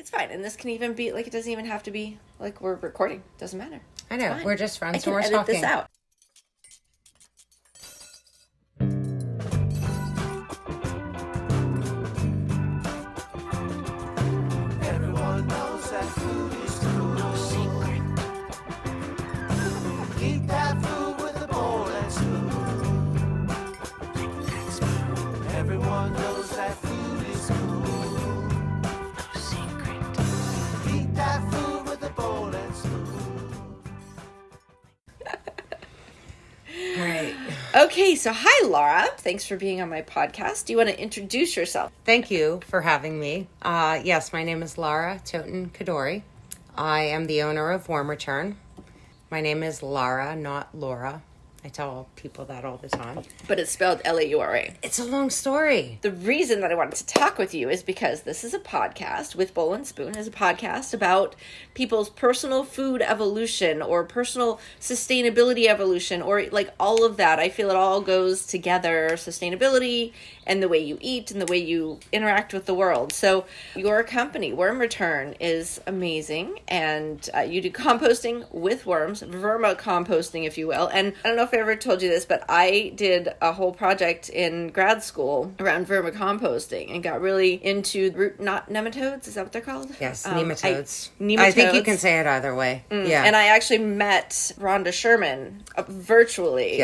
It's fine. And this can even be, like, it doesn't even have to be, like, we're recording. Doesn't matter. I know. We're just friends and we're edit talking. This out. Everyone knows that food is cool. No secret. Eat that food with a bowl and spoon. Everyone knows that food is cool. No secret. Eat that food with a bowl and spoon. All right. Okay, so hi, Laura. Thanks for being on my podcast. Do you want to introduce yourself? Thank you for having me. Yes, my name is Laura Totin Codori. I am the owner of Worm Return. My name is Lara, not Laura. I tell people that all the time. But it's spelled Laura. It's a long story. The reason that I wanted to talk with you is because this is a podcast with Bowl and Spoon, is a podcast about people's personal food evolution or personal sustainability evolution, or like all of that. I feel it all goes together, sustainability and the way you eat and the way you interact with the world. So your company, Worm Return, is amazing, and you do composting with worms, vermicomposting, if you will. And I don't know if I ever told you this, but I did a whole project in grad school around vermicomposting and got really into root knot nematodes. Is that what they're called? Yes, nematodes. Nematodes. I think you can say it either way. Yeah. And I actually met Rhonda Sherman virtually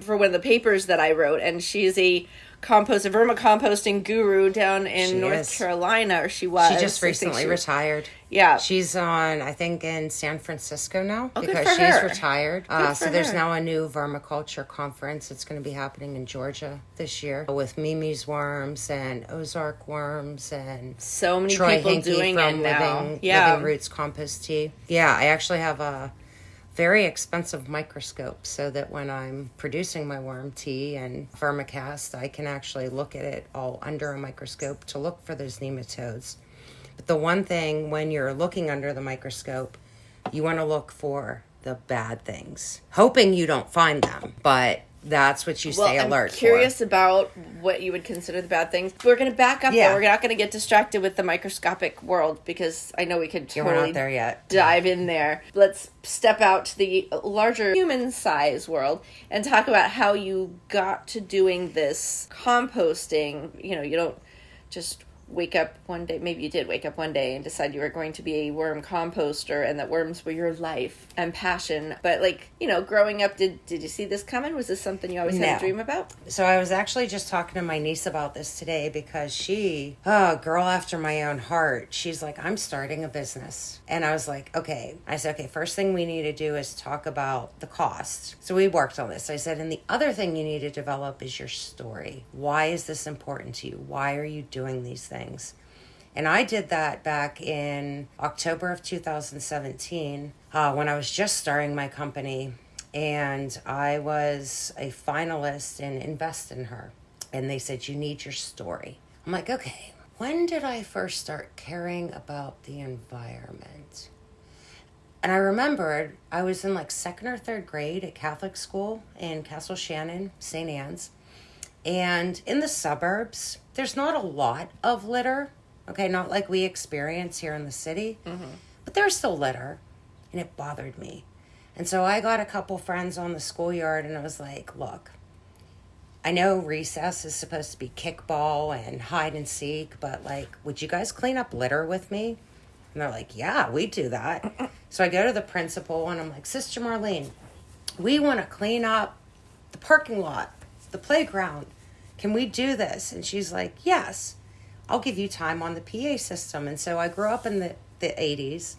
for one of the papers that I wrote, and she's a vermicomposting guru down in North Carolina, or she was. She just recently retired. Yeah. She's on, I think, in San Francisco now because good for she's her. retired. Good So for there's her. now a new vermiculture conference that's going to be happening in Georgia this year with Mimi's worms and Ozark worms and So many Troy people Hinkie doing from it now. Living Roots Compost Tea. Yeah, I actually have a very expensive microscope so that when I'm producing my worm tea and vermicast, I can actually look at it all under a microscope to look for those nematodes. But the one thing when you're looking under the microscope, you want to look for the bad things, hoping you don't find them, but that's what you stay alert for. I'm curious about what you would consider the bad things. We're going to back up, though. We're not going to get distracted with the microscopic world because I know we could We're totally not there yet. dive in there. Let's step out to the larger human size world and talk about how you got to doing this composting. You know, you don't just wake up one day, maybe you did wake up one day and decide you were going to be a worm composter and that worms were your life and passion. But like, you know, growing up, did you see this coming? Was this something you always had a dream about? So I was actually just talking to my niece about this today because she, girl after my own heart, she's like, I'm starting a business. And I was like, okay. I said, okay, first thing we need to do is talk about the cost. So we worked on this. I said, and the other thing you need to develop is your story. Why is this important to you? Why are you doing these things? And I did that back in October of 2017 when I was just starting my company, and I was a finalist in Invest in Her. And they said, you need your story. I'm like, okay, when did I first start caring about the environment? And I remembered I was in like second or third grade at Catholic school in Castle Shannon, St. Anne's. And in the suburbs, there's not a lot of litter, okay, not like we experience here in the city, but there's still litter, and it bothered me. And so I got a couple friends on the schoolyard, and I was like, look, I know recess is supposed to be kickball and hide and seek, but like, would you guys clean up litter with me? And they're like, yeah, we do that. So I go to the principal, and I'm like, Sister Marlene, we want to clean up the parking lot, the playground. Can we do this? And she's like, yes, I'll give you time on the PA system. And so I grew up in the 80s,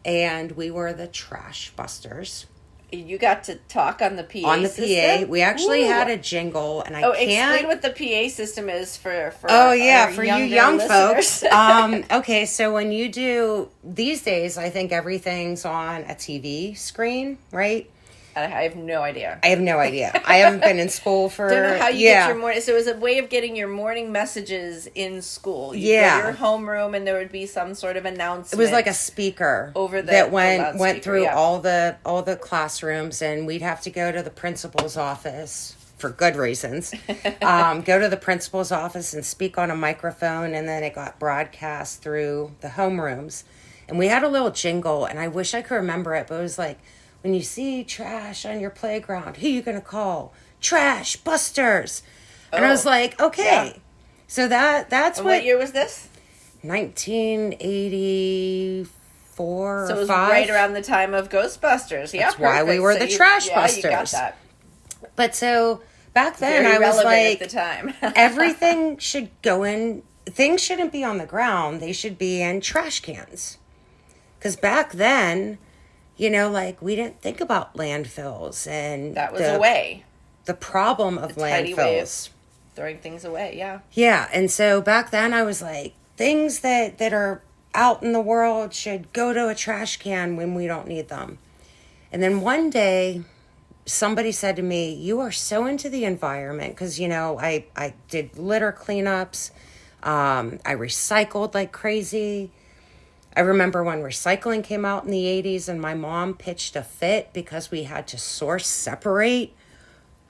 and we were the trash busters. You got to talk on the PA On the system? PA. We actually had a jingle, and I can't... explain what the PA system is for for you younger young listeners. folks. Okay, so when you do... These days, I think everything's on a TV screen, right? I have no idea. I have no idea. I haven't been in school for... Don't know how you get your morning... So it was a way of getting your morning messages in school. You'd go to your homeroom, and there would be some sort of announcement. It was like a speaker over that went through all the classrooms, and we'd have to go to the principal's office for good reasons, go to the principal's office and speak on a microphone. And then it got broadcast through the homerooms. And we had a little jingle, and I wish I could remember it, but it was like, when you see trash on your playground, who you going to call? Trash busters. And I was like, okay. Yeah. So that's what year was this? 1984 So it was 5. right around the time of Ghostbusters. Yeah, that's why we were the trash busters. You got that. But so back then Very I was like, at the time. everything should go in, things shouldn't be on the ground. They should be in trash cans. Because back then, you know, like, we didn't think about landfills. And that was a way. The problem of landfills. Throwing things away, yeah. Yeah, and so back then I was like, things that are out in the world should go to a trash can when we don't need them. And then one day, somebody said to me, you are so into the environment, because, you know, I did litter cleanups. I recycled like crazy. I remember when recycling came out in the 80s and my mom pitched a fit because we had to source separate.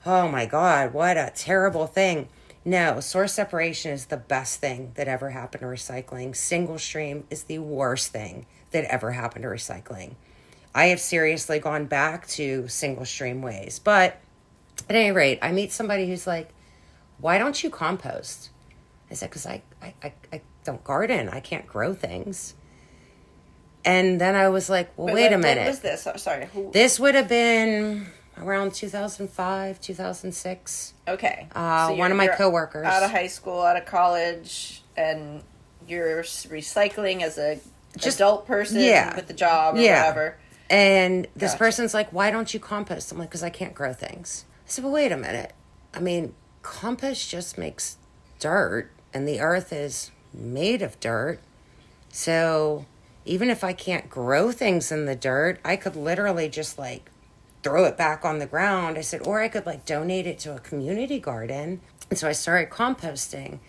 Oh my God, what a terrible thing. No, source separation is the best thing that ever happened to recycling. Single stream is the worst thing that ever happened to recycling. I have seriously gone back to single stream ways. But at any rate, I meet somebody who's like, why don't you compost? I said, because I don't garden. I can't grow things. And then I was like, well, wait a minute. What was this? Oh, sorry. This would have been around 2005, 2006. Okay. So one of my coworkers. Out of high school, out of college, and you're recycling as a adult person with a job or whatever. And this person's like, why don't you compost? I'm like, because I can't grow things. I said, well, wait a minute. I mean, compost just makes dirt, and the earth is made of dirt. So even if I can't grow things in the dirt, I could literally just like throw it back on the ground. I said, or I could like donate it to a community garden. And so I started composting.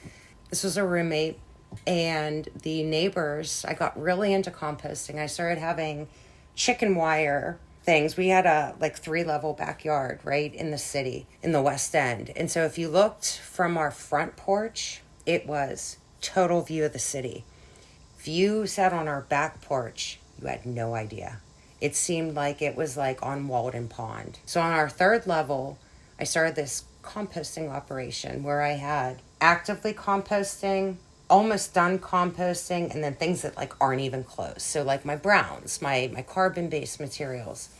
This was a roommate, and the neighbors, I got really into composting. I started having chicken wire things. We had a like 3-level backyard right in the city, in the West End. And so if you looked from our front porch, it was total view of the city. If you sat on our back porch, you had no idea. It seemed like it was like on Walden Pond. So on our 3rd level, I started this composting operation where I had actively composting, almost done composting, and then things that like aren't even close. So like my browns, my carbon-based materials.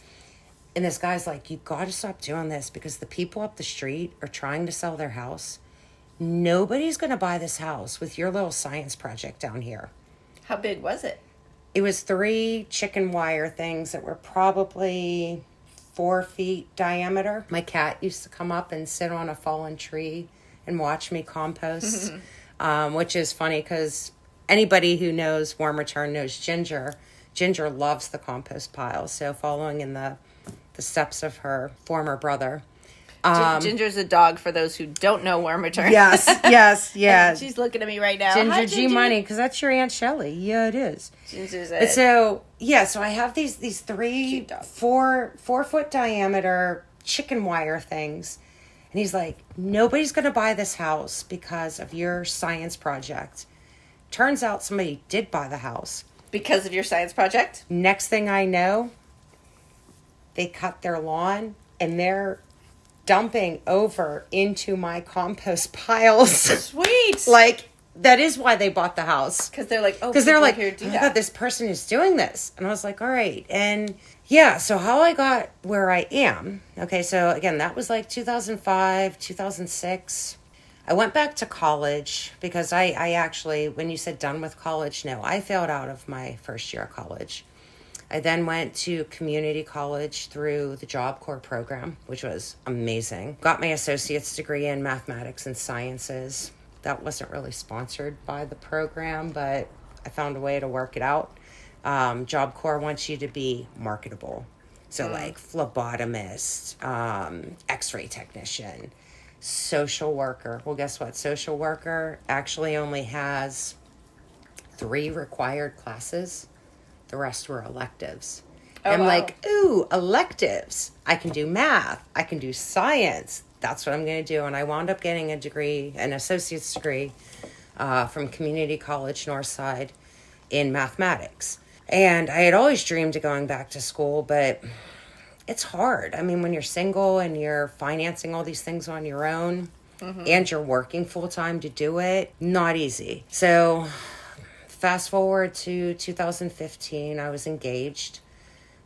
And this guy's like, you got to stop doing this because the people up the street are trying to sell their house. Nobody's going to buy this house with your little science project down here. How big was it? It was 3 chicken wire things that were probably 4 feet diameter. My cat used to come up and sit on a fallen tree and watch me compost, which is funny because anybody who knows Warm Return knows Ginger. Ginger loves the compost pile. So following in the steps of her former brother. Ginger's a dog, for those who don't know Warm Return. Yes. And she's looking at me right now. Ginger Hi, G Money, because that's your Aunt Shelley. Yeah, it is. Ginger's But so I have these 3, 4 foot diameter chicken wire things. And he's like, nobody's going to buy this house because of your science project. Turns out somebody did buy the house. Because of your science project? Next thing I know, they cut their lawn and they're dumping over into my compost piles. Sweet. Like, that is why they bought the house. Because they're like, because they're like, here do oh my that. God, this person is doing this. And I was like, all right. And yeah, so how I got where I am. Okay, so again, that was like 2005, 2006. I went back to college because I actually, when you said done with college, no, I failed out of my first year of college. I then went to community college through the Job Corps program, which was amazing. Got my associate's degree in mathematics and sciences. That wasn't really sponsored by the program, but I found a way to work it out. Job Corps wants you to be marketable. So like phlebotomist, x-ray technician, social worker. Well, guess what? Social worker actually only has 3 required classes. The rest were electives. I'm like, ooh, electives. I can do math. I can do science. that's what I'm going to do. And I wound up getting a degree, an associate's degree from Community College Northside in mathematics. And I had always dreamed of going back to school, but it's hard. I mean, when you're single and you're financing all these things on your own, and you're working full time to do it, not easy. So fast forward to 2015, I was engaged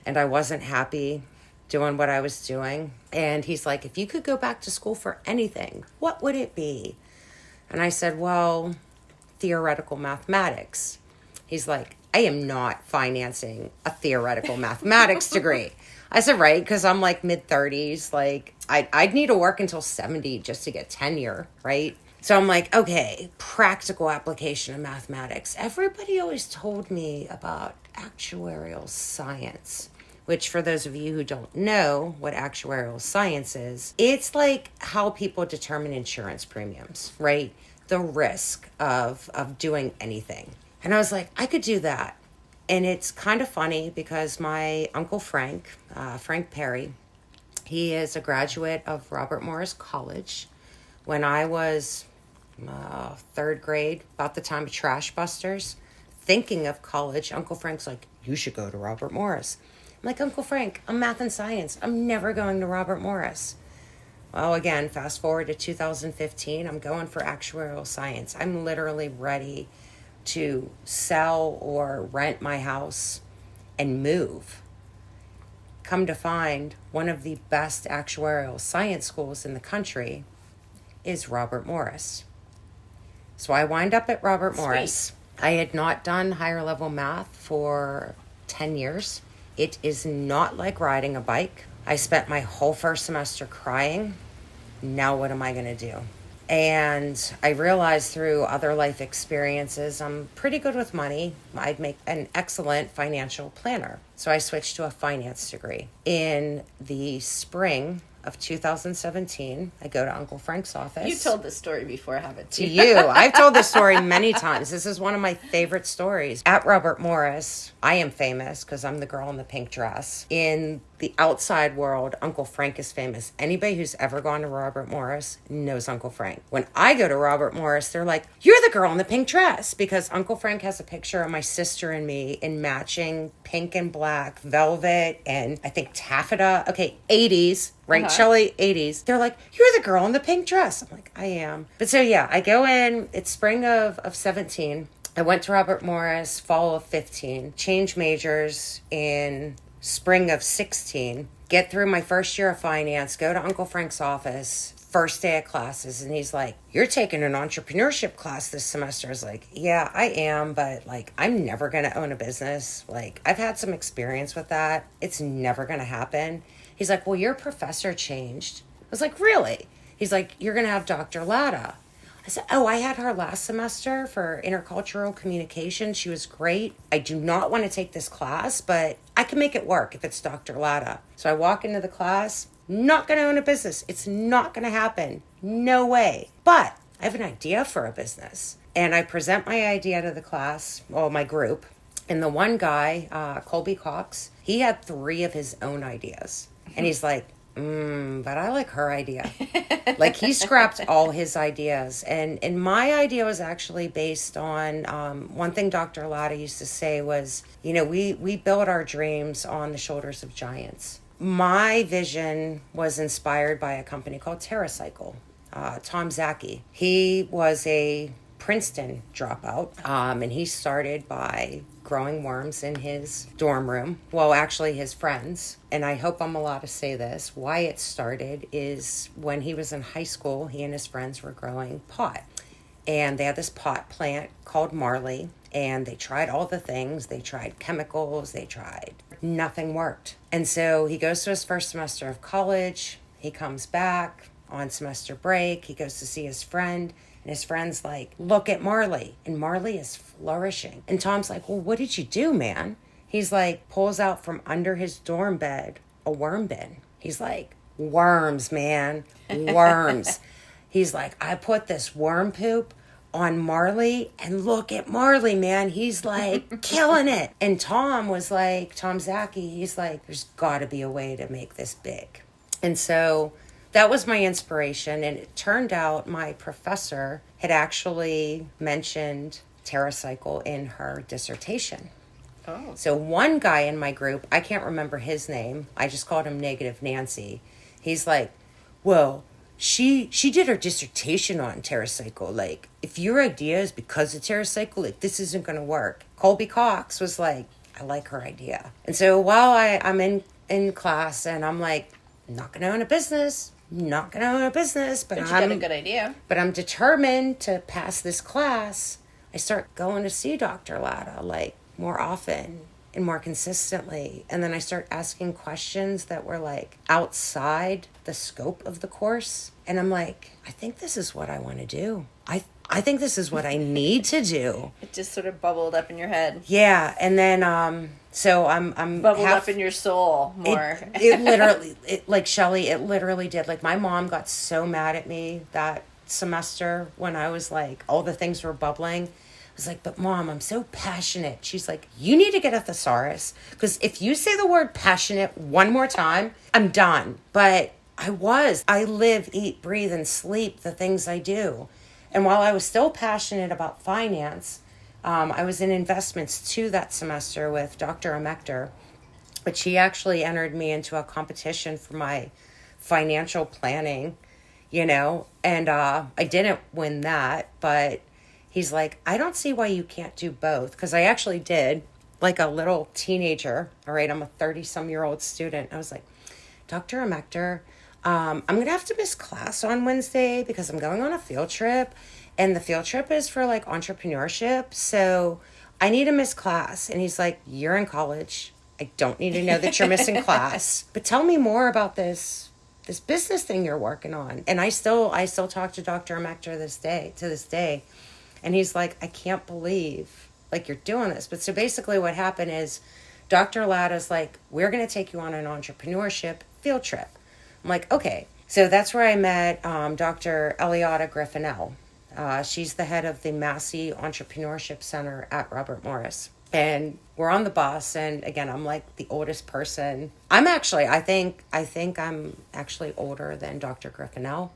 and I wasn't happy doing what I was doing. And he's like, if you could go back to school for anything, what would it be? And I said, well, theoretical mathematics. He's like, I am not financing a theoretical mathematics degree. I said, right, because I'm like mid-30s. Like, I'd need to work until 70 just to get tenure, right? So I'm like, okay, practical application of mathematics. Everybody always told me about actuarial science, which for those of you who don't know what actuarial science is, it's like how people determine insurance premiums, right? The risk of doing anything. And I was like, I could do that. And it's kind of funny because my Uncle Frank, Frank Perry, he is a graduate of Robert Morris College. When I was third grade, about the time of Trash Busters, thinking of college, Uncle Frank's like, you should go to Robert Morris. I'm like, Uncle Frank, I'm math and science. I'm never going to Robert Morris. Well, again, fast forward to 2015, I'm going for actuarial science. I'm literally ready to sell or rent my house and move. Come to find, one of the best actuarial science schools in the country is Robert Morris. So I wind up at Robert Morris. I had not done higher level math for 10 years. It is not like riding a bike. I spent my whole first semester crying. Now what am I going to do? And I realized through other life experiences, I'm pretty good with money. I'd make an excellent financial planner. So I switched to a finance degree. In the spring of 2017, I go to Uncle Frank's office. You told this story before, haven't you? To you. I've told this story many times. This is one of my favorite stories. At Robert Morris, I am famous because I'm the girl in the pink dress. In the outside world, Uncle Frank is famous. Anybody who's ever gone to Robert Morris knows Uncle Frank. When I go to Robert Morris, they're like, you're the girl in the pink dress, because Uncle Frank has a picture of my sister and me in matching pink and black velvet and I think taffeta. Okay, 80s. Right, Shelley, 80s. They're like, you're the girl in the pink dress. I'm like, I am. But so, yeah, I go in. It's spring of 17. I went to Robert Morris fall of 15. Changed majors in spring of 16. Get through my first year of finance. Go to Uncle Frank's office. First day of classes. And he's like, you're taking an entrepreneurship class this semester. I was like, yeah, I am. But, like, I'm never going to own a business. Like, I've had some experience with that. It's never going to happen. He's like, well, your professor changed. I was like, really? He's like, you're going to have Dr. Latta. I said, oh, I had her last semester for intercultural communication. She was great. I do not want to take this class, but I can make it work if it's Dr. Latta. So I walk into the class, not going to own a business. It's not going to happen. No way. But I have an idea for a business. And I present my idea to the class, well, my group. And the one guy, Colby Cox, he had 3 of his own ideas. And he's like, but I like her idea. Like, he scrapped all his ideas. And my idea was actually based on one thing Dr. Latta used to say was, you know, we build our dreams on the shoulders of giants. My vision was inspired by a company called TerraCycle. Tom Zaki. He was a Princeton dropout, and he started by growing worms in his dorm room. Well, actually his friends, and I hope I'm allowed to say this, why it started is when he was in high school, he and his friends were growing pot. And they had this pot plant called Marley, and they tried all the things. They tried chemicals, nothing worked. And so he goes to his first semester of college, he comes back on semester break, he goes to see his friend, and his friend's like, look at Marley. And Marley is flourishing. And Tom's like, well, what did you do, man? He's like, pulls out from under his dorm bed a worm bin. He's like, worms, man, worms. He's like, I put this worm poop on Marley, and look at Marley, man. He's like killing it. And Tom was like, Tom Zaki, he's like, there's got to be a way to make this big. And so that was my inspiration. And it turned out my professor had actually mentioned TerraCycle in her dissertation. Oh. So one guy in my group, I can't remember his name, I just called him Negative Nancy. He's like, well, she did her dissertation on TerraCycle. Like, if your idea is because of TerraCycle, like, this isn't going to work. Colby Cox was like, I like her idea. And so while I'm in class and I'm like, not going to own a business, but you got a good idea. But I'm determined to pass this class. I start going to see Dr. Latta, like, more often and more consistently. And then I start asking questions that were like outside the scope of the course. And I'm like, I think this is what I want to do. I think this is what I need to do. It just sort of bubbled up in your head. Yeah. And then, so I'm bubbled up in your soul more. It literally, like Shelly, it literally did. Like, my mom got so mad at me that semester when I was like, all the things were bubbling. I was like, but Mom, I'm so passionate. She's like, you need to get a thesaurus, because if you say the word passionate one more time, I'm done. But I live, eat, breathe, and sleep the things I do. And while I was still passionate about finance, I was in investments too that semester with Dr. Amector, but she actually entered me into a competition for my financial planning, and I didn't win that, but he's like, I don't see why you can't do both. Because I actually did, like a little teenager. All right, I'm a 30-some-year-old student. I was like, Dr. Amector, I'm going to have to miss class on Wednesday because I'm going on a field trip. And the field trip is for, like, entrepreneurship. So I need to miss class. And he's like, you're in college. I don't need to know that you're missing class. But tell me more about this business thing you're working on. And I still talk to Dr. Amector to this day. And he's like, I can't believe, like, you're doing this. But so basically what happened is Dr. Latta's like, we're going to take you on an entrepreneurship field trip. I'm like, okay. So that's where I met Dr. Eliada Griffinell. She's the head of the Massey Entrepreneurship Center at Robert Morris. And we're on the bus. And again, I'm like the oldest person. I think I'm actually older than Dr. Griffinell.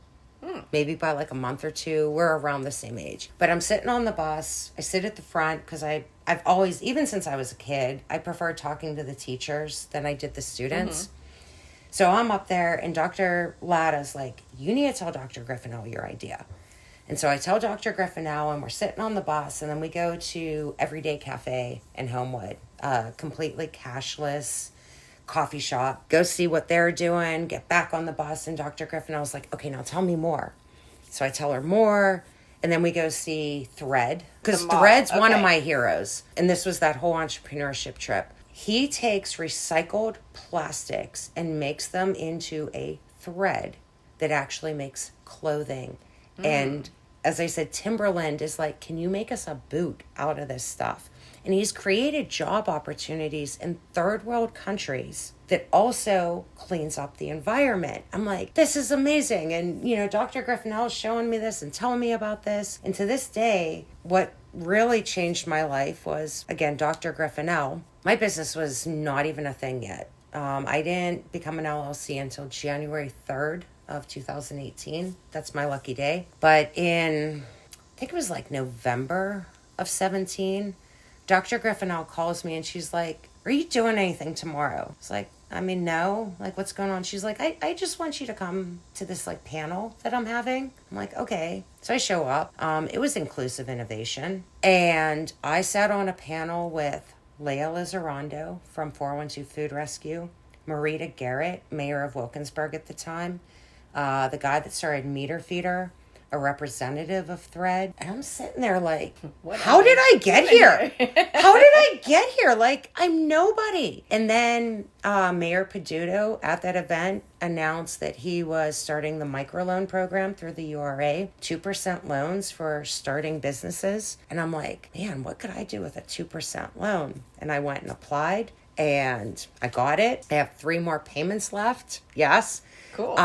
Maybe by like a month or two. We're around the same age. But I'm sitting on the bus. I sit at the front because I've always, even since I was a kid, I preferred talking to the teachers than I did the students. Mm-hmm. So I'm up there and Dr. Latta's like, you need to tell Dr. Griffinell your idea. And so I tell Dr. Griffinell and we're sitting on the bus and then we go to Everyday Cafe in Homewood, completely cashless coffee shop, go see what they're doing, get back on the bus. And Dr. Griffinell's like, okay, now tell me more. So I tell her more. And then we go see Thread, because Thread's one of my heroes. And this was that whole entrepreneurship trip. He takes recycled plastics and makes them into a thread that actually makes clothing. And as I said, Timberland is like, can you make us a boot out of this stuff? And he's created job opportunities in third world countries that also cleans up the environment. I'm like, this is amazing. And, Dr. Griffinell is showing me this and telling me about this. And to this day, what really changed my life was, again, Dr. Griffinell. My business was not even a thing yet. I didn't become an LLC until January 3rd of 2018. That's my lucky day. But I think it was like November of 17, Dr. Griffinell calls me and she's like, are you doing anything tomorrow? It's like, no. Like, what's going on? She's like, I just want you to come to this like panel that I'm having. I'm like, okay. So I show up. It was inclusive innovation. And I sat on a panel with Leah Lizarrando from 412 Food Rescue, Marita Garrett, mayor of Wilkinsburg at the time, the guy that started Meter Feeder, a representative of Thread. And I'm sitting there like, how did I get here? How did I get here? Like, I'm nobody. And then Mayor Peduto at that event announced that he was starting the microloan program through the URA, 2% loans for starting businesses. And I'm like, man, what could I do with a 2% loan? And I went and applied and I got it. I have 3 more payments left. Yes. Cool.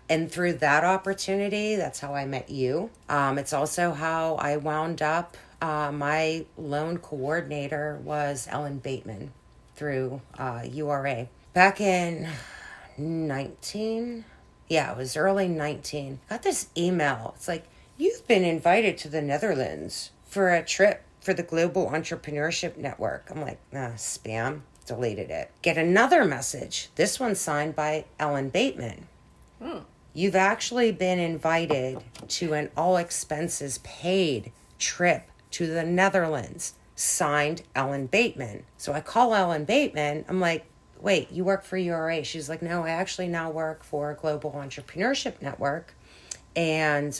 And through that opportunity, that's how I met you. It's also how I wound up. My loan coordinator was Ellen Bateman through URA. Back in 19, Yeah, it was early 19. Got this email. It's like, you've been invited to the Netherlands for a trip for the Global Entrepreneurship Network. I'm like, spam. Deleted it. Get another message. This one signed by Ellen Bateman. You've actually been invited to an all expenses paid trip to the Netherlands. Signed Ellen Bateman. So I call Ellen Bateman. I'm like, wait, you work for URA? She's like, no, I actually now work for Global Entrepreneurship Network. And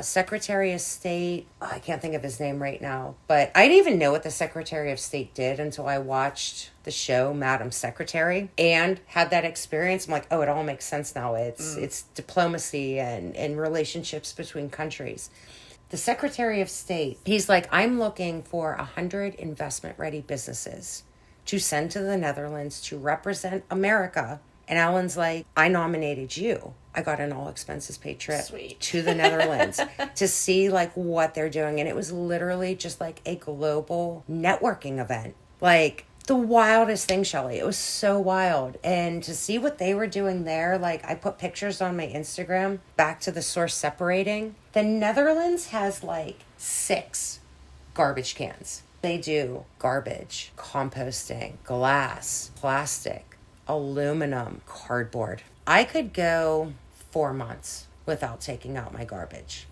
Secretary of State, I can't think of his name right now, but I didn't even know what the Secretary of State did until I watched the show Madam Secretary and had that experience. I'm like, oh, it all makes sense now. It's diplomacy and relationships between countries. The Secretary of State, he's like, I'm looking for 100 investment-ready businesses to send to the Netherlands to represent America. And Alan's like, I nominated you. I got an all expenses paid trip to the Netherlands to see like what they're doing. And it was literally just like a global networking event. Like the wildest thing, Shelley. It was so wild. And to see what they were doing there, like I put pictures on my Instagram, back to the source separating. The Netherlands has like 6 garbage cans. They do garbage, composting, glass, plastic, aluminum, cardboard. I could go 4 months without taking out my garbage.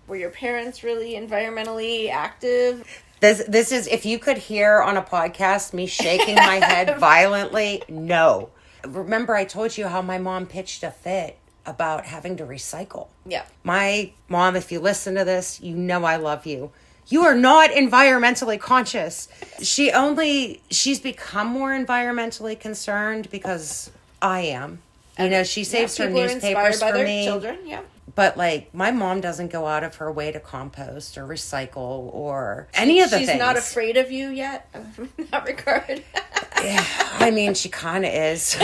Were your parents really environmentally active? This is, if you could hear on a podcast me shaking my head violently, no. Remember I told you how my mom pitched a fit about having to recycle. Yeah. My mom, if you listen to this, you know I love you. You are not environmentally conscious. She's become more environmentally concerned because I am. You know, she saves her newspapers for their me. Children, yeah. But like, my mom doesn't go out of her way to compost or recycle or any of the things. She's not afraid of you yet, in that regard. Yeah, I mean, she kind of is.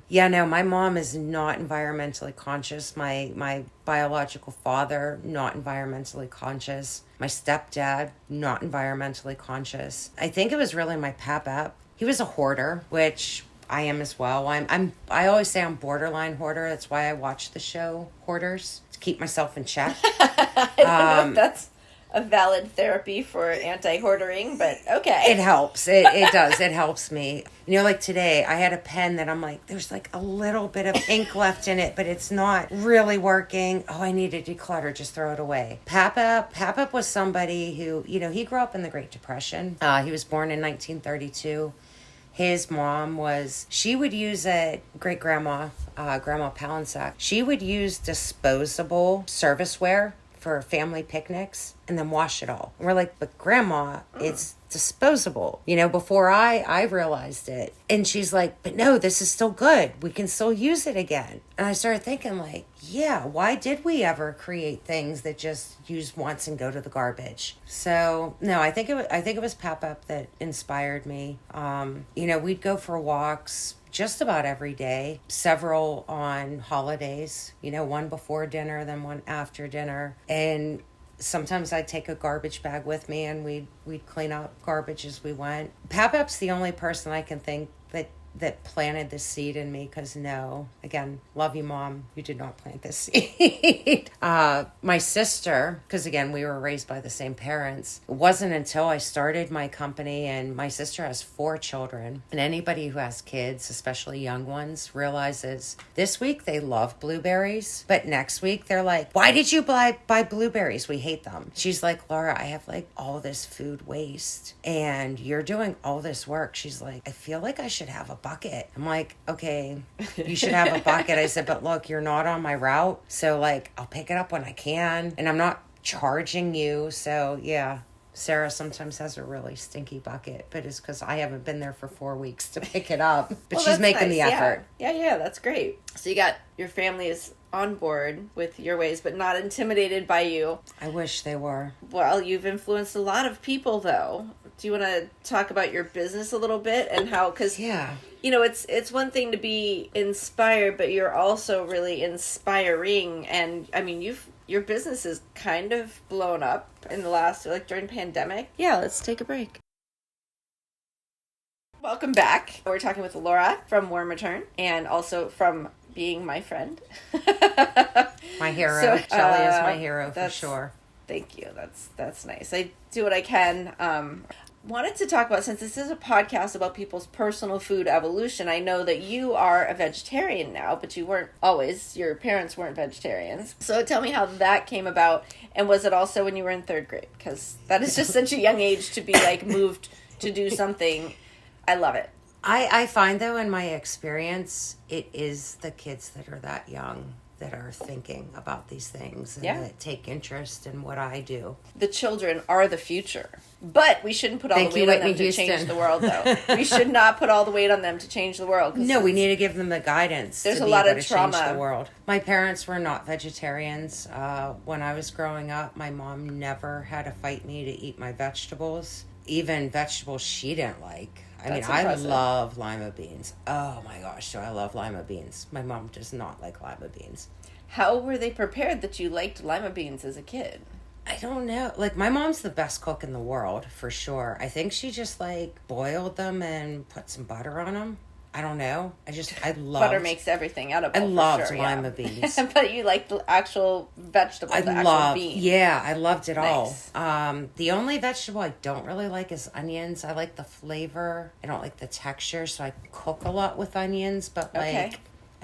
Yeah, no, my mom is not environmentally conscious. My biological father, not environmentally conscious. My stepdad, not environmentally conscious. I think it was really my pap. He was a hoarder, which I am as well. I always say I'm borderline hoarder. That's why I watch the show Hoarders, to keep myself in check. I don't know if that's a valid therapy for anti-hoarding, but okay. It helps. It does. It helps me. You know, like today, I had a pen that I'm like, there's like a little bit of ink left in it, but it's not really working. Oh, I need to declutter. Just throw it away. Pap was somebody who, you know, he grew up in the Great Depression. He was born in 1932. His mom she would use great-grandma, Grandma Palensack. She would use disposable serviceware for family picnics and then wash it all. And we're like, but Grandma, it's disposable, you know, before I realized it. And she's like, but no, this is still good. We can still use it again. And I started thinking like, yeah, why did we ever create things that just use once and go to the garbage? So no, I think it was Pap Up that inspired me. You know, we'd go for walks just about every day, several on holidays, you know, one before dinner, then one after dinner. And sometimes I'd take a garbage bag with me and we'd clean up garbage as we went. Pap-Up's the only person I can think that planted this seed in me, because no, again, love you, Mom, you did not plant this seed. My sister, because again, we were raised by the same parents. It wasn't until I started my company, and my sister has 4 children, and anybody who has kids, especially young ones, realizes this week they love blueberries, but next week they're like, why did you buy blueberries? We hate them. She's like, Laura, I have like all this food waste and you're doing all this work. She's like, I feel like I should have a bucket. I'm like, okay, you should have a bucket. I said, but look, you're not on my route, so like I'll pick it up when I can, and I'm not charging you. So yeah, Sarah sometimes has a really stinky bucket, but it's because I haven't been there for 4 weeks to pick it up. But well, she's making the effort. Yeah, that's great. So you got your family is on board with your ways, but not intimidated by you. I wish they were. Well, you've influenced a lot of people, though. Do you want to talk about your business a little bit and how? Because yeah, you know, it's one thing to be inspired, but you're also really inspiring. And I mean, your business is kind of blown up in the last, like during pandemic. Yeah, let's take a break. Welcome back. We're talking with Laura from Warm Return and also from being my friend. My hero. So, Shelly is my hero for sure. Thank you. That's nice. I do what I can. Wanted to talk about, since this is a podcast about people's personal food evolution, I know that you are a vegetarian now, but you weren't always. Your parents weren't vegetarians. So tell me how that came about, and was it also when you were in 3rd grade? Because that is just such a young age to be like moved to do something. I love it. I find, though, in my experience, it is the kids that are that young that are thinking about these things and that take interest in what I do. The children are the future. But we shouldn't put all the weight on them to change the world, though. We should not put all the weight on them to change the world. No, we need to give them the guidance to be able to change the world. My parents were not vegetarians. When I was growing up, my mom never had to fight me to eat my vegetables. Even vegetables she didn't like. I love lima beans. Oh my gosh, do I love lima beans. My mom does not like lima beans. How were they prepared that you liked lima beans as a kid? I don't know. Like, my mom's the best cook in the world, for sure. I think she just, boiled them and put some butter on them. I don't know. I love butter makes everything edible. I loved lima beans. But you like the actual vegetable, actual bean. Yeah, I loved it nice. all. The only vegetable I don't really like is onions. I like the flavor. I don't like the texture, so I cook a lot with onions. But I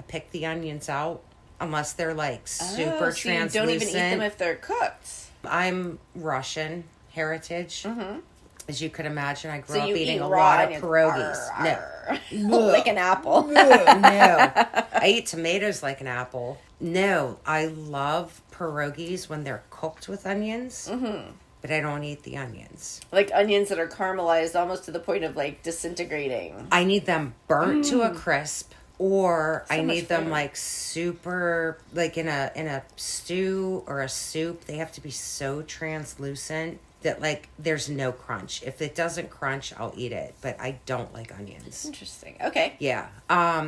pick the onions out unless they're super translucent. You don't even eat them if they're cooked. I'm Russian heritage. Mm-hmm. As you could imagine, I grew up eating a raw lot of pierogies. No. Like an apple. No. I eat tomatoes like an apple. No, I love pierogies when they're cooked with onions. Mm-hmm. But I don't eat the onions. Like onions that are caramelized almost to the point of disintegrating. I need them burnt to a crisp. Or I need them super, in a stew or a soup. They have to be so translucent that there's no crunch. If it doesn't crunch, I'll eat it. But I don't like onions. Interesting. Okay. Yeah.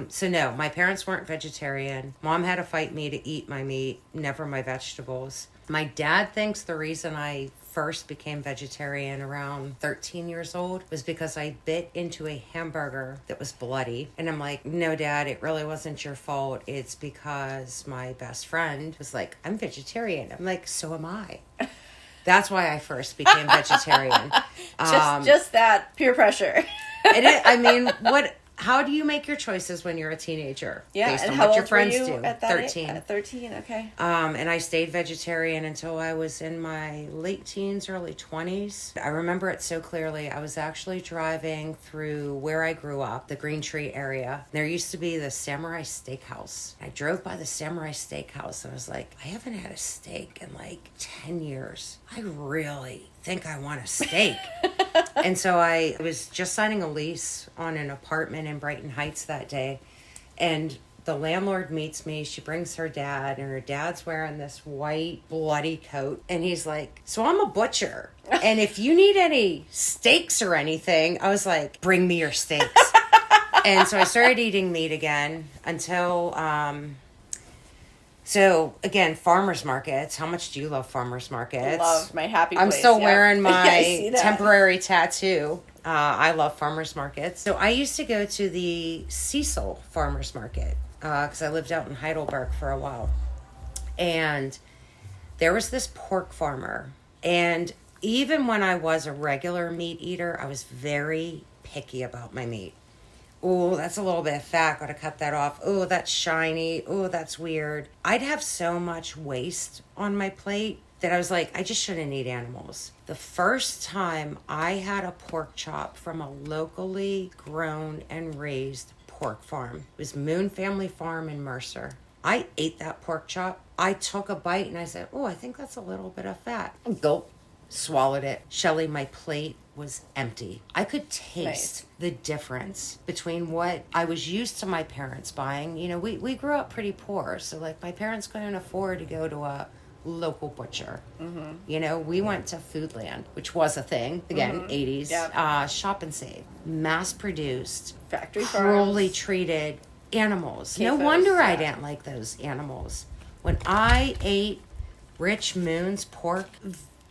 So no, my parents weren't vegetarian. Mom had to fight me to eat my meat, never my vegetables. My dad thinks the reason I first became vegetarian around 13 years old was because I bit into a hamburger that was bloody. And I'm like, no, Dad, it really wasn't your fault. It's because my best friend was like, I'm vegetarian. I'm like, so am I. That's why I first became vegetarian. Just that peer pressure. How do you make your choices when you're a teenager? Yeah, based and on how what your old friends were you do. at that 13. At 13, okay. And I stayed vegetarian until I was in my late teens, early 20s. I remember it so clearly. I was actually driving through where I grew up, the Green Tree area. There used to be the Samurai Steakhouse. I drove by the Samurai Steakhouse and I was like, I haven't had a steak in 10 years. I really think I want a steak. And so I was just signing a lease on an apartment in Brighton Heights that day. And the landlord meets me. She brings her dad, and her dad's wearing this white, bloody coat. And he's like, so I'm a butcher. And if you need any steaks or anything, I was like, bring me your steaks. And so I started eating meat again until... So, again, farmers markets. How much do you love farmers markets? I love my happy place. I'm still wearing my temporary tattoo. I love farmers markets. So, I used to go to the Cecil farmers market because I lived out in Heidelberg for a while. And there was this pork farmer. And even when I was a regular meat eater, I was very picky about my meat. Oh, that's a little bit fat. Got to cut that off. Oh, that's shiny. Oh, that's weird. I'd have so much waste on my plate that I was like, I just shouldn't eat animals. The first time I had a pork chop from a locally grown and raised pork farm, it was Moon Family Farm in Mercer. I ate that pork chop. I took a bite and I said, oh, I think that's a little bit of fat. Gulp. Swallowed it. Shelly, my plate was empty. I could taste the difference between what I was used to my parents buying. You know, we grew up pretty poor. So, my parents couldn't afford to go to a local butcher. Mm-hmm. You know, we went to Foodland, which was a thing. Again, 80s. Yep. Shop and Save. Mass-produced, factory cruelly farms. Treated animals. No wonder I didn't like those animals. When I ate Rich Moon's pork...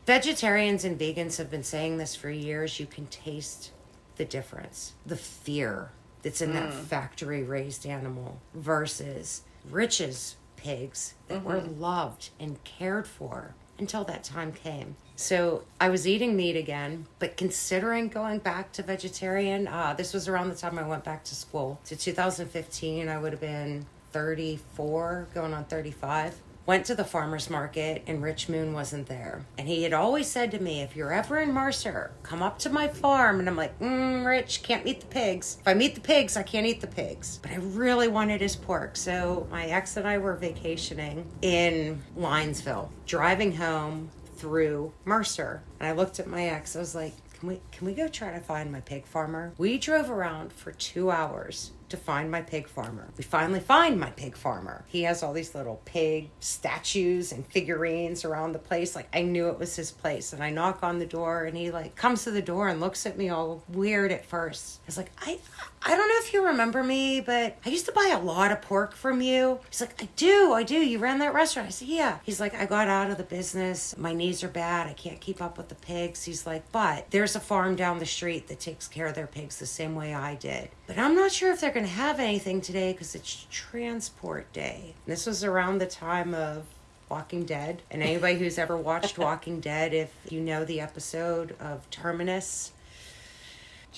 Vegetarians and vegans have been saying this for years. You can taste the difference. The fear that's in that factory raised animal versus Rich's pigs that were loved and cared for until that time came. So I was eating meat again, but considering going back to vegetarian, this was around the time I went back to school. So 2015, I would have been 34, going on 35. Went to the farmer's market and Rich Moon wasn't there. And he had always said to me, if you're ever in Mercer, come up to my farm. And I'm like, Rich, can't meet the pigs. If I meet the pigs, I can't eat the pigs. But I really wanted his pork. So my ex and I were vacationing in Linesville, driving home through Mercer. And I looked at my ex. I was like, can we go try to find my pig farmer? We drove around for 2 hours to find my pig farmer. We finally find my pig farmer. He has all these little pig statues and figurines around the place. Like, I knew it was his place. And I knock on the door and he like comes to the door and looks at me all weird at first. I was like, I don't know if you remember me, but I used to buy a lot of pork from you. He's like, I do. You ran that restaurant. I said, yeah. He's like, I got out of the business. My knees are bad. I can't keep up with the pigs. He's like, but there's a farm down the street that takes care of their pigs the same way I did. But I'm not sure if they're going to have anything today because it's transport day. And this was around the time of Walking Dead. And anybody who's ever watched Walking Dead, if you know the episode of Terminus,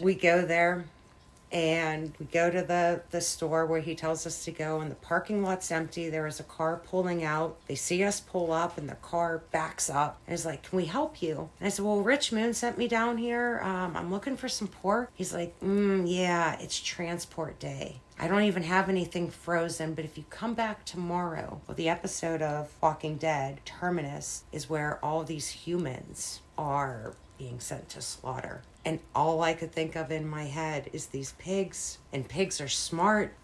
we go there and we go to the store where he tells us to go, and the parking lot's empty. There is a car pulling out. They see us pull up and the car backs up and is like, can we help you? And I said, well, Rich Moon sent me down here. I'm looking for some pork. He's like, yeah, it's transport day. I don't even have anything frozen, but if you come back tomorrow, well, the episode of Walking Dead, Terminus, is where all these humans are being sent to slaughter. And all I could think of in my head is these pigs. And pigs are smart.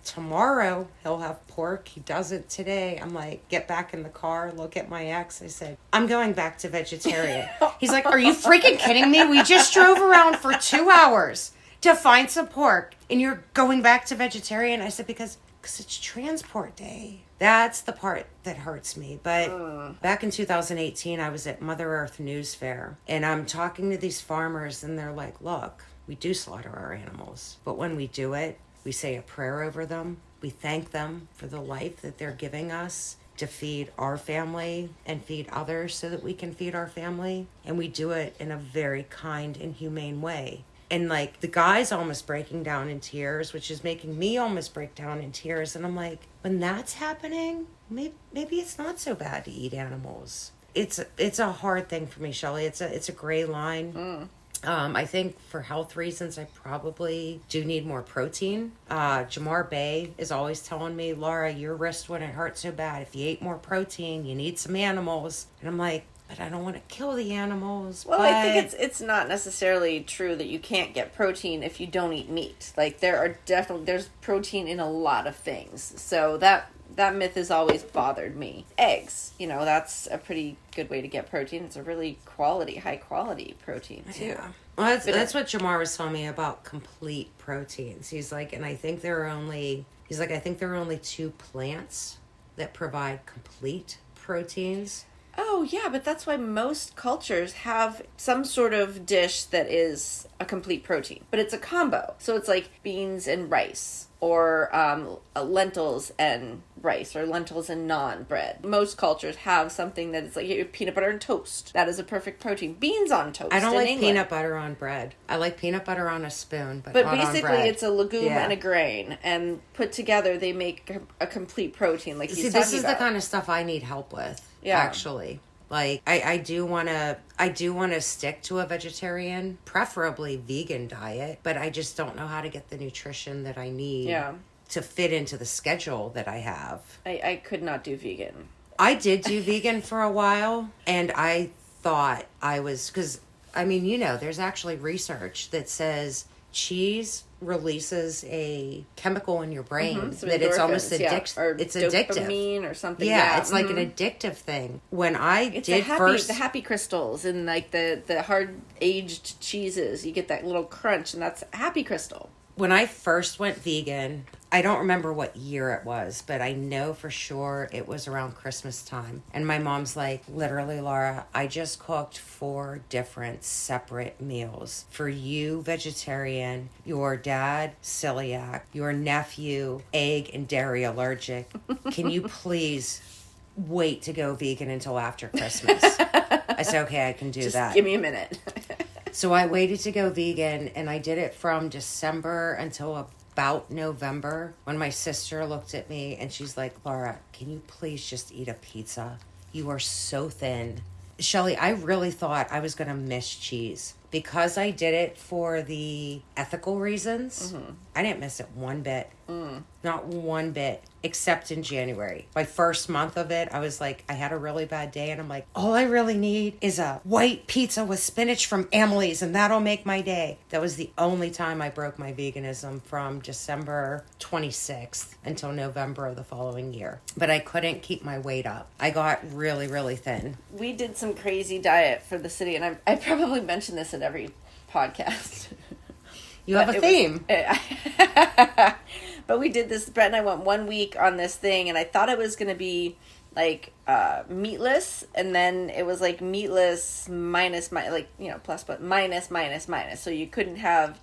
Tomorrow he'll have pork. He doesn't today. I'm like, get back in the car, look at my ex. I said, I'm going back to vegetarian. He's like, are you freaking kidding me? We just drove around for 2 hours to find some pork and you're going back to vegetarian? I said, because it's transport day. That's the part that hurts me. But back in 2018, I was at Mother Earth News Fair, and I'm talking to these farmers, and they're like, look, we do slaughter our animals, but when we do it, we say a prayer over them. We thank them for the life that they're giving us to feed our family and feed others so that we can feed our family. And we do it in a very kind and humane way. And like the guy's almost breaking down in tears, which is making me almost break down in tears. And I'm like, when that's happening, maybe it's not so bad to eat animals. It's a hard thing for me, Shelley. It's a gray line. I think for health reasons, I probably do need more protein. Jamar Bay is always telling me, Laura, your wrist wouldn't hurt so bad if you ate more protein. You need some animals. And I'm like, but I don't want to kill the animals. Well, I think it's not necessarily true that you can't get protein if you don't eat meat. Like, there's protein in a lot of things. So that myth has always bothered me. Eggs, that's a pretty good way to get protein. It's a really high quality protein too. Yeah. Well, that's what Jamar was telling me about complete proteins. He's like, and I think there are only 2 plants that provide complete proteins. Oh, yeah, but that's why most cultures have some sort of dish that is a complete protein. But it's a combo. So it's like beans and rice, or lentils and rice, or lentils and naan bread. Most cultures have something that is like peanut butter and toast. That is a perfect protein. Beans on toast. I don't like England. Peanut butter on bread. I like peanut butter on a spoon, but not basically on bread. It's a legume and a grain, and put together they make a complete protein. Like he's this is about. The kind of stuff I need help with. Yeah. Actually. Like, I do want to stick to a vegetarian, preferably vegan diet, but I just don't know how to get the nutrition that I need to fit into the schedule that I have. I could not do vegan. I did do vegan for a while, and I thought I was, because, there's actually research that says cheese releases a chemical in your brain that it's almost addictive. Or it's dopamine or something. Yeah, it's like an addictive thing. When the happy crystals and like the hard aged cheeses, you get that little crunch, and that's a happy crystal. When I first went vegan, I don't remember what year it was, but I know for sure it was around Christmas time. And my mom's like, literally, Laura, I just cooked 4 different separate meals for you, vegetarian, your dad, celiac, your nephew, egg and dairy allergic. Can you please wait to go vegan until after Christmas? I said, okay, I can do that. Give me a minute. So I waited to go vegan, and I did it from December until about November, when my sister looked at me and she's like, Laura, can you please just eat a pizza? You are so thin. Shelly, I really thought I was going to miss cheese. Because I did it for the ethical reasons, I didn't miss it one bit. Not one bit, except in January. My first month of it, I was like, I had a really bad day, and I'm like, all I really need is a white pizza with spinach from Emily's, and that'll make my day. That was the only time I broke my veganism, from December 26th until November of the following year. But I couldn't keep my weight up. I got really, really thin. We did some crazy diet for the city, and I probably mentioned this in every podcast. You have a theme. But we did this, Brett and I went 1 week on this thing, and I thought it was going to be like meatless, and then it was like meatless minus, like, you know, plus, but minus. So you couldn't have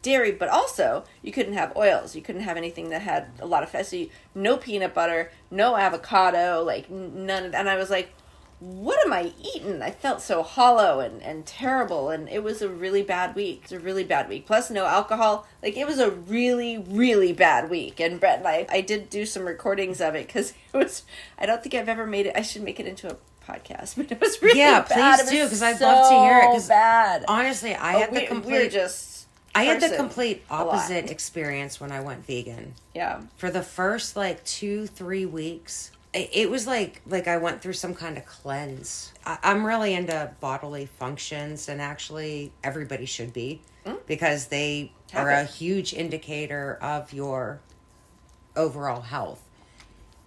dairy, but also you couldn't have oils. You couldn't have anything that had a lot of fat. So no peanut butter, no avocado, like none of that. And I was like, what am I eating? I felt so hollow and terrible, and it was a really bad week. It was a really bad week. Plus no alcohol. Like, it was a really, really bad week. And Brett and I did do some recordings of it, because it was, I don't think I've ever made it. I should make it into a podcast, but it was really bad. Yeah, please do, because I'd love to hear it. Because bad. Honestly, I had the complete opposite experience when I went vegan. Yeah. For the first 2-3 weeks, it was like I went through some kind of cleanse. I'm really into bodily functions, and actually everybody should be, because they are a huge indicator of your overall health.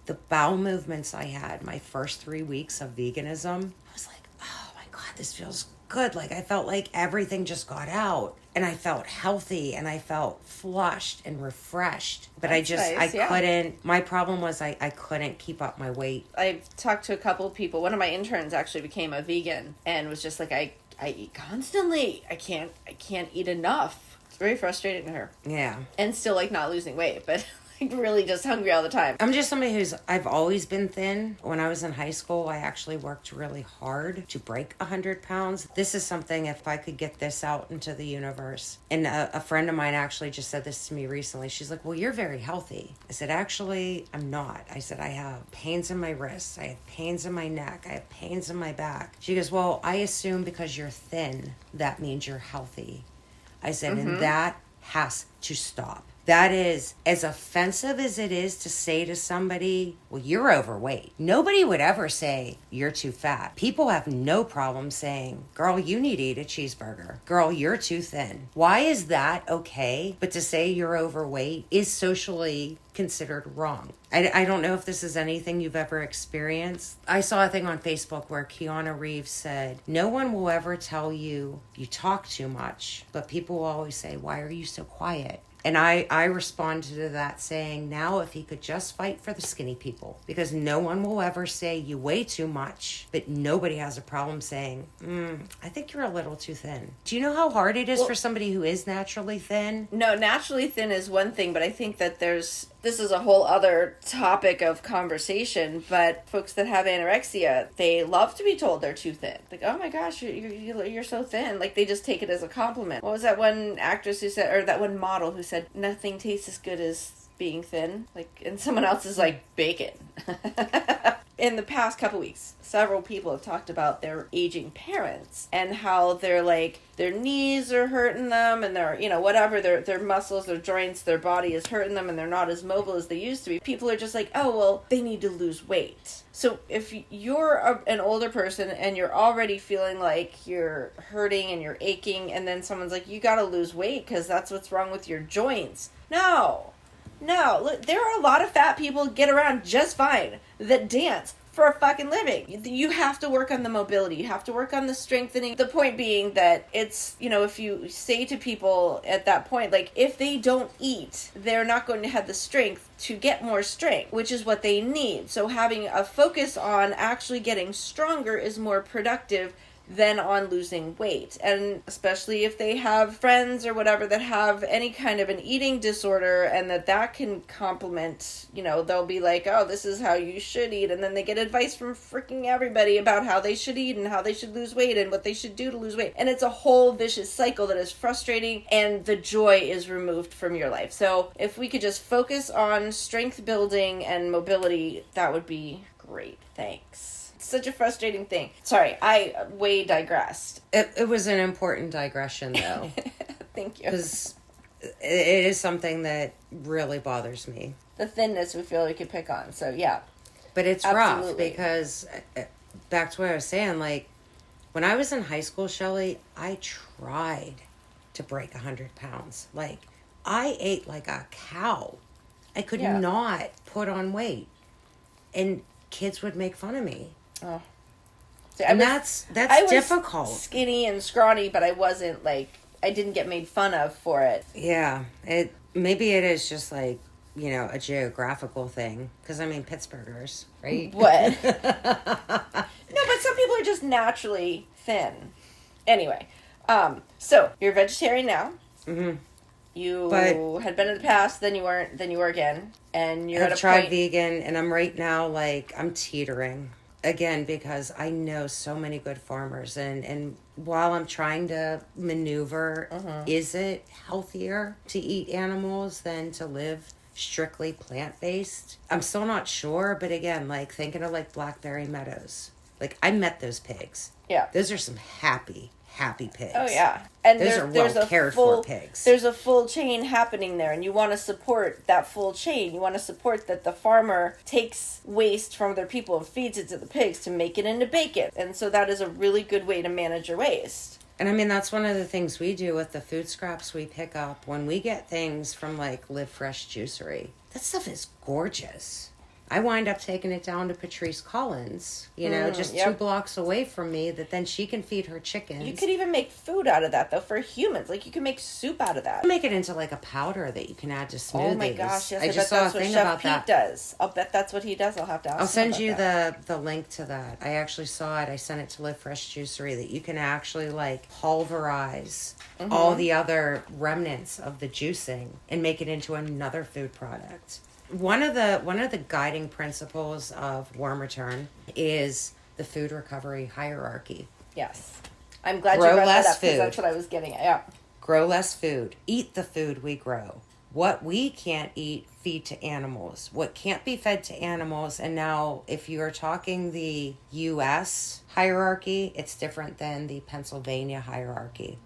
The bowel movements I had my first 3 weeks of veganism, I was like, oh my God, this feels good. Like, I felt like everything just got out, and I felt healthy, and I felt flushed and refreshed. But I couldn't, my problem was I couldn't keep up my weight. I've talked to a couple of people. One of my interns actually became a vegan and was just like, I eat constantly. I can't eat enough. It's very frustrating to her. Yeah. And still not losing weight, but really just hungry all the time. I'm just somebody I've always been thin. When I was in high school, I actually worked really hard to break 100 pounds. This is something, if I could get this out into the universe. And a friend of mine actually just said this to me recently. She's like, well, you're very healthy. I said, actually, I'm not. I said, I have pains in my wrists. I have pains in my neck. I have pains in my back. She goes, well, I assume because you're thin, that means you're healthy. I said, and that has to stop. That is as offensive as it is to say to somebody, well, you're overweight. Nobody would ever say you're too fat. People have no problem saying, girl, you need to eat a cheeseburger. Girl, you're too thin. Why is that okay? But to say you're overweight is socially considered wrong. I don't know if this is anything you've ever experienced. I saw a thing on Facebook where Keanu Reeves said, no one will ever tell you you talk too much, but people will always say, why are you so quiet? And I responded to that saying, now if he could just fight for the skinny people, because no one will ever say you weigh too much, but nobody has a problem saying, I think you're a little too thin. Do you know how hard it is for somebody who is naturally thin? No, naturally thin is one thing, but I think that this is a whole other topic of conversation, but folks that have anorexia, they love to be told they're too thin. Like, oh my gosh, you're so thin. Like, they just take it as a compliment. What was that one actress who said, or that one model who said, nothing tastes as good as being thin? Like, and someone else is like, bacon. In the past couple weeks, several people have talked about their aging parents and how they're like, their knees are hurting them, and their, whatever, their muscles, their joints, their body is hurting them, and they're not as mobile as they used to be. People are just like, oh, well, they need to lose weight. So if you're an older person and you're already feeling like you're hurting and you're aching, and then someone's like, you got to lose weight because that's what's wrong with your joints. No, look, there are a lot of fat people get around just fine that dance for a fucking living. You have to work on the mobility. You have to work on the strengthening. The point being that it's, if you say to people at that point, like, if they don't eat, they're not going to have the strength to get more strength, which is what they need. So having a focus on actually getting stronger is more productive than on losing weight. And especially if they have friends or whatever that have any kind of an eating disorder, and that can complement, they'll be like, oh, this is how you should eat. And then they get advice from freaking everybody about how they should eat and how they should lose weight and what they should do to lose weight. And it's a whole vicious cycle that is frustrating, and the joy is removed from your life. So if we could just focus on strength building and mobility, that would be great. Thanks. Such a frustrating thing. Sorry, I way digressed. It was an important digression, though. Thank you. Because it is something that really bothers me. The thinness we feel we could pick on. So, yeah. But it's Absolutely. rough because, back to what I was saying, like, when I was in high school, Shelley, I tried to break 100 pounds. Like, I ate like a cow. I could not put on weight. And kids would make fun of me. Oh. See, that's difficult. Skinny and scrawny, but I wasn't like, I didn't get made fun of for it. Yeah, maybe it is just like, a geographical thing. Because Pittsburghers, right? What? No, but some people are just naturally thin. Anyway, so you're a vegetarian now. Mm-hmm. You had been in the past, then you weren't, then you were again, and you're at a point. I've tried vegan, and I'm right now like I'm teetering again because I know so many good farmers, and while I'm trying to maneuver, is it healthier to eat animals than to live strictly plant-based? I'm still not sure, but again, like thinking of like Blackberry Meadows, like I met those pigs. Yeah, those are some happy pigs. Oh yeah, and there's a cared for pigs. There's a full chain happening there, and you want to support that full chain. You want to support that the farmer takes waste from other people and feeds it to the pigs to make it into bacon, and so that is a really good way to manage your waste. And that's one of the things we do with the food scraps we pick up when we get things from like Live Fresh Juicery. That stuff is gorgeous. I wind up taking it down to Patrice Collins, just 2 blocks away from me, that then she can feed her chickens. You could even make food out of that, though, for humans. Like, you can make soup out of that. Make it into, like, a powder that you can add to smoothies. Oh, my gosh, yes. I just saw a thing about that. Does. I'll bet that's what he does. I'll have to ask I'll send you that. the link to that. I actually saw it. I sent it to Live Fresh Juicery, that you can actually, like, pulverize all the other remnants of the juicing and make it into another food product. One of the guiding principles of Worm Return is the food recovery hierarchy. Yes. I'm glad you brought that up because that's what I was getting at. Yeah. Grow less food. Eat the food we grow. What we can't eat, feed to animals. What can't be fed to animals. And now, if you are talking the U.S. hierarchy, it's different than the Pennsylvania hierarchy.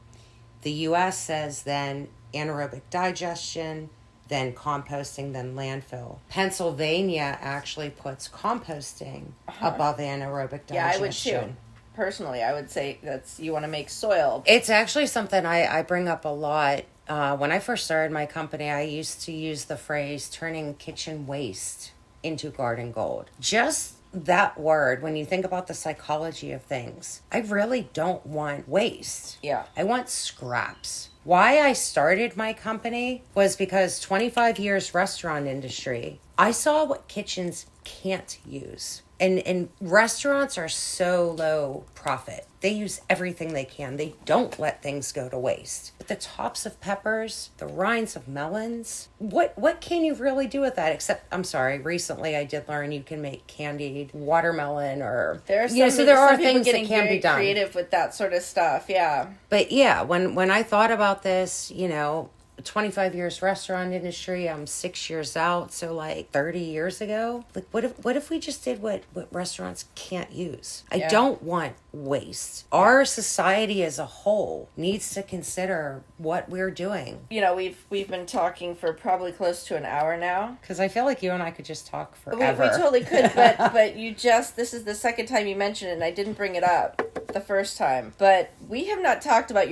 The U.S. says then anaerobic digestion, then composting, then landfill. Pennsylvania actually puts composting above anaerobic digestion. Yeah, I would too. Personally, I would say you want to make soil. It's actually something I bring up a lot. When I first started my company, I used to use the phrase turning kitchen waste into garden gold. Just that word, when you think about the psychology of things, I really don't want waste. Yeah. I want scraps. Why I started my company was because 25 years restaurant industry, I saw what kitchens can't use. And restaurants are so low profit. They use everything they can. They don't let things go to waste. But the tops of peppers, the rinds of melons, what can you really do with that? Except, I'm sorry, recently I did learn you can make candied watermelon or... There are some things that can be done. Creative with that sort of stuff, yeah. But yeah, when I thought about this, 25 years restaurant industry, I'm 6 years out, so like 30 years ago, like what if we just did what restaurants can't use? I don't want waste. Our society as a whole needs to consider what we're doing. We've been talking for probably close to an hour now. Because I feel like you and I could just talk forever. We totally could, but this is the second time you mentioned it, and I didn't bring it up the first time. But we have not talked about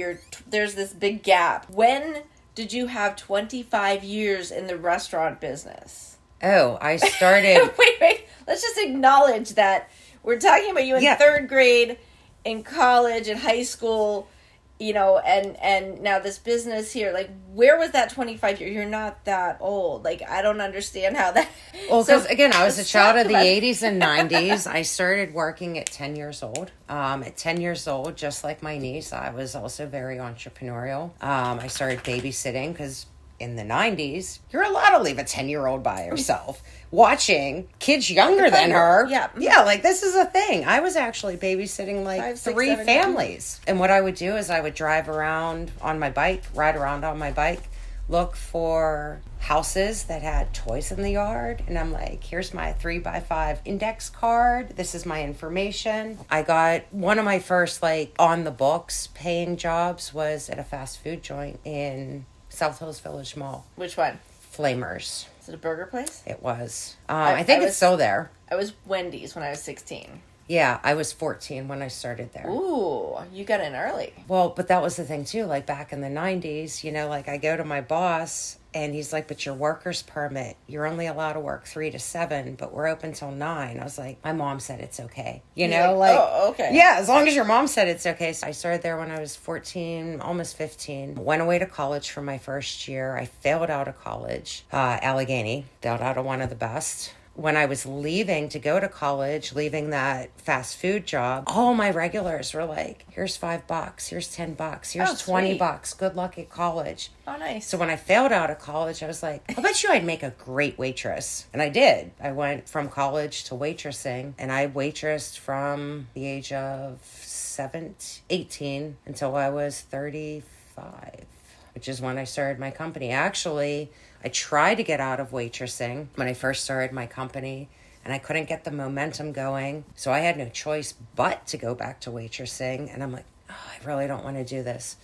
there's this big gap. When did you have 25 years in the restaurant business? Oh, I started... Wait. let's just acknowledge that we're talking about you in third grade, in college, in high school, you know, and now this business here. Like, where was that 25 years? You're not that old. Like, I don't understand how that. Well, because again, I was a child of the 80s and 90s. I started working at 10 years old. At 10 years old, just like my niece, I was also very entrepreneurial. I started babysitting because in the 90s, you're allowed to leave a 10-year-old by herself watching kids younger than her. Yeah, like this is a thing. I was actually babysitting like 5, 6, 3 7, families. And what I would do is I would drive around on my bike, ride around on my bike, look for houses that had toys in the yard. And I'm like, here's my 3x5 index card. This is my information. I got one of my first like on the books paying jobs was at a fast food joint in South Hills Village Mall. Which one? Flamers. Is it a burger place? It was. I think it's still there. I was Wendy's when I was 16. Yeah, I was 14 when I started there. Ooh, you got in early. Well, but that was the thing too. Like back in the 90s, you know, like I go to my boss and he's like, but your worker's permit, you're only allowed to work 3 to 7, but we're open till 9. I was like, my mom said it's okay. You know, like, oh, okay. Yeah, as long as your mom said it's okay. So I started there when I was 14, almost 15. Went away to college for my first year. I failed out of college, Allegheny, failed out of one of the best. When I was leaving to go to college, leaving that fast food job, all my regulars were like, here's $5, here's $10, here's $20. Good luck at college. Oh, nice. So when I failed out of college, I was like, I bet you I'd make a great waitress. And I did. I went from college to waitressing, and I waitressed from the age of 18 until I was 35, which is when I started my company. Actually, I tried to get out of waitressing when I first started my company, and I couldn't get the momentum going. So I had no choice but to go back to waitressing. And I'm like, oh, I really don't want to do this.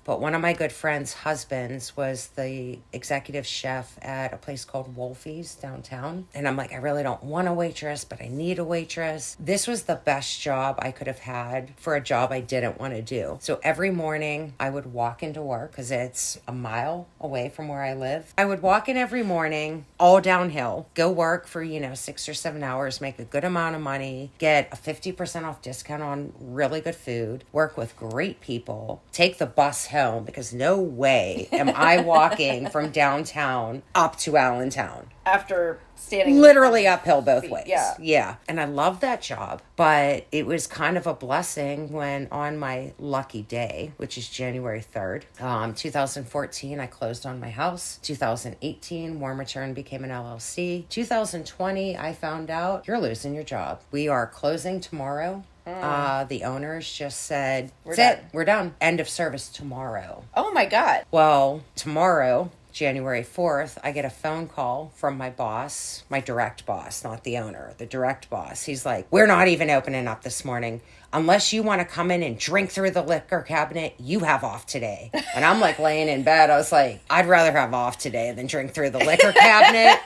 But one of my good friends' husbands was the executive chef at a place called Wolfie's downtown. And I'm like, I really don't want a waitress, but I need a waitress. This was the best job I could have had for a job I didn't want to do. So every morning I would walk into work because it's a mile away from where I live. I would walk in every morning, all downhill, go work for, 6 or 7 hours, make a good amount of money, get a 50% off discount on really good food, work with great people, take the bus home because no way am I walking from downtown up to Allentown. After standing literally uphill both ways. Yeah. And I loved that job, but it was kind of a blessing when on my lucky day, which is January 3rd, 2014, I closed on my house. 2018, Warm Return became an LLC. 2020, I found out you're losing your job. We are closing tomorrow. The owners just said, we're done. End of service tomorrow. Oh my God. Well, tomorrow, January 4th, I get a phone call from my boss, my direct boss, not the owner, the direct boss. He's like, we're not even opening up this morning. Unless you want to come in and drink through the liquor cabinet, you have off today. And I'm like laying in bed. I was like, I'd rather have off today than drink through the liquor cabinet.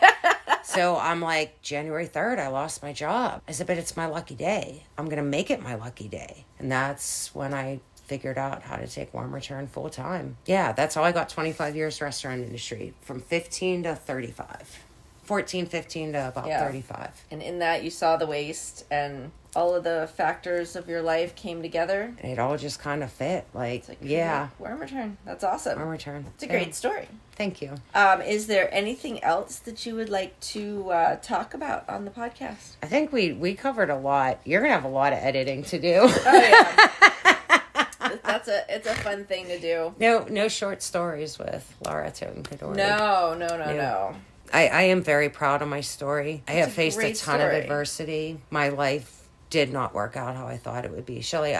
So I'm like, January 3rd, I lost my job. I said, but it's my lucky day. I'm going to make it my lucky day. And that's when I figured out how to take Warm Return full time. Yeah, that's how I got 25 years restaurant industry, from 15 to 35. 14, 15 to about 35. And in that, you saw the waste and all of the factors of your life came together. It all just kind of fit. Like Warm Return. That's awesome. Warm Return. It's a great story. Thank you. Is there anything else that you would like to talk about on the podcast? I think we covered a lot. You're going to have a lot of editing to do. Oh, yeah. It's a fun thing to do. No short stories with Laura Totin Codori. No. I am very proud of my story. I have faced a ton of story. adversity. My life did not work out how I thought it would be. Shelley,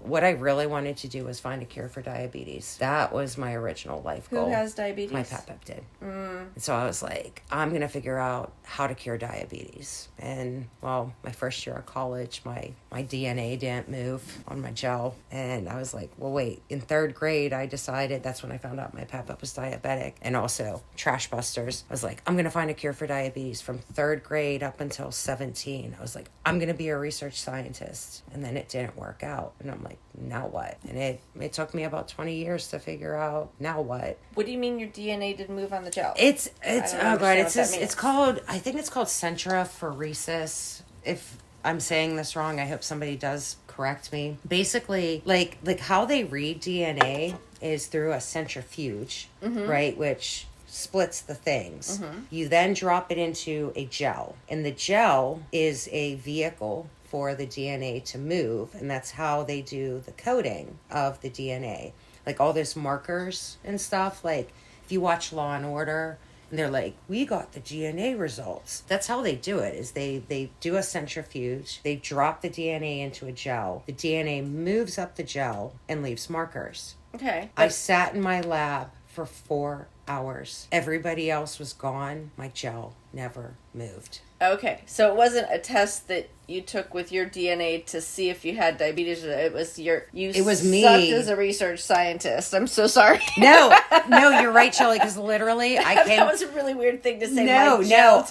what I really wanted to do was find a cure for diabetes. That was my original life goal. Who has diabetes? My pep did. And so I was like, I'm going to figure out how to cure diabetes. And, well, my first year of college, my DNA didn't move on my gel. And I was like, well, wait. In 3rd grade, I decided, that's when I found out my pep was diabetic. And also Trash Busters. I was like, I'm going to find a cure for diabetes. From 3rd grade up until 17, I was like, I'm going to be a research scientist. And then it didn't work out. And I'm like, like, now what? And it took me about 20 years to figure out, now what? What do you mean your DNA didn't move on the gel? It's I don't oh god, understand it's what just, that it's called, I think it's called centrophoresis. If I'm saying this wrong, I hope somebody does correct me. Basically, like how they read DNA is through a centrifuge, right? Which splits the things. You then drop it into a gel, and the gel is a vehicle for the DNA to move, and that's how they do the coding of the DNA. Like all those markers and stuff, like if you watch Law and Order, and they're like, we got the DNA results. That's how they do it, is they do a centrifuge, they drop the DNA into a gel, the DNA moves up the gel and leaves markers. Okay. I sat in my lab for 4 hours. Everybody else was gone. My gel never moved. Okay, so it wasn't a test that you took with your DNA to see if you had diabetes. It was It was me. Sucked as a research scientist. I'm so sorry. No, you're right, Shelly, because literally I came... That was a really weird thing to say. No,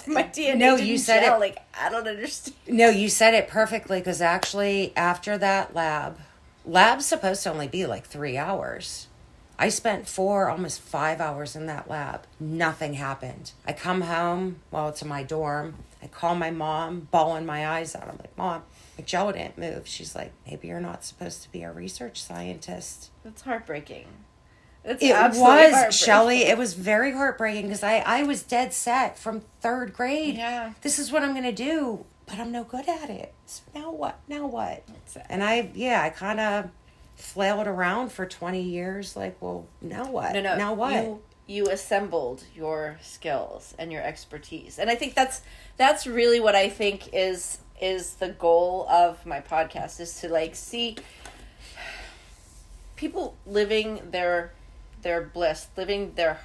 my DNA no, didn't you said gel. it. Like, I don't understand. No, you said it perfectly, because actually after that lab's supposed to only be like 3 hours. I spent 4, almost 5 hours in that lab. Nothing happened. I come home, to my dorm. I call my mom, bawling my eyes out. I'm like, Mom, my gel didn't move. She's like, maybe you're not supposed to be a research scientist. That's heartbreaking. It absolutely was, Shelly. It was very heartbreaking because I was dead set from 3rd grade. Yeah. This is what I'm going to do, but I'm no good at it. So now what? That's it. And I kind of flailed around for 20 years. Like, well, now what? No. Now what? You assembled your skills and your expertise. And I think that's really what I think is the goal of my podcast, is to like see people living their bliss, living their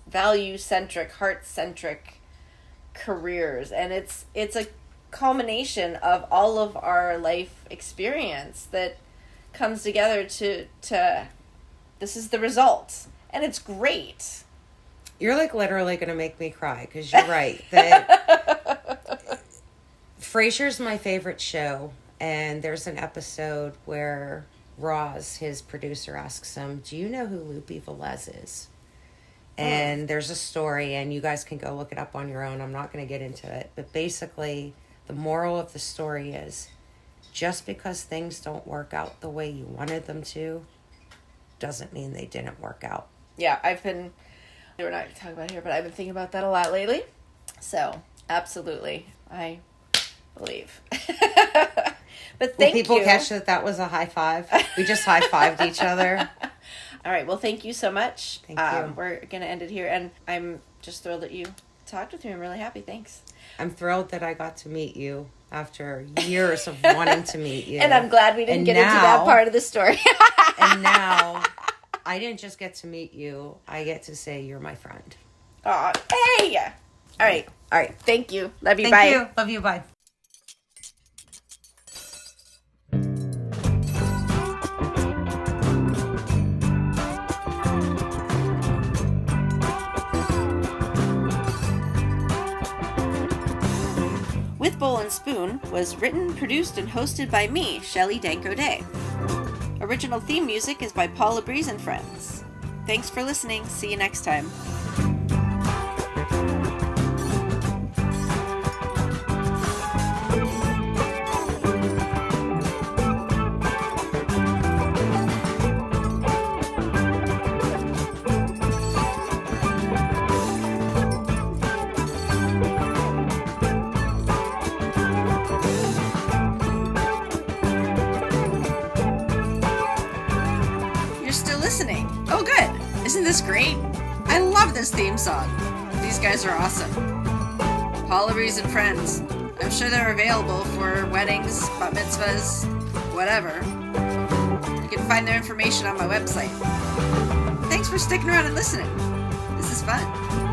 value-centric, heart-centric careers. And it's a culmination of all of our life experience that comes together to this is the result. And it's great. You're like literally going to make me cry, because you're right. That Frasier's my favorite show, and there's an episode where Roz, his producer, asks him, do you know who Lupe Velez is? And there's a story, and you guys can go look it up on your own. I'm not going to get into it. But basically, the moral of the story is, just because things don't work out the way you wanted them to, doesn't mean they didn't work out. Yeah, we're not going to talk about it here, but I've been thinking about that a lot lately. So, absolutely, I believe. But thank you. Will people catch that was a high five? We just high-fived each other. All right, well, thank you so much. Thank you. We're going to end it here, and I'm just thrilled that you talked with me. I'm really happy. Thanks. I'm thrilled that I got to meet you after years of wanting to meet you. And I'm glad we didn't get into that part of the story. And now, I didn't just get to meet you. I get to say you're my friend. Aw, hey! All right. Thank you. Love you. Bye. Thank you. Love you. Bye. With Bowl and Spoon was written, produced, and hosted by me, Shelly Danko Day. Original theme music is by Paula Breeze and Friends. Thanks for listening. See you next time. Listening. Oh, good. Isn't this great? I love this theme song. These guys are awesome. Paula Breeze and Friends. I'm sure they're available for weddings, bat mitzvahs, whatever. You can find their information on my website. Thanks for sticking around and listening. This is fun.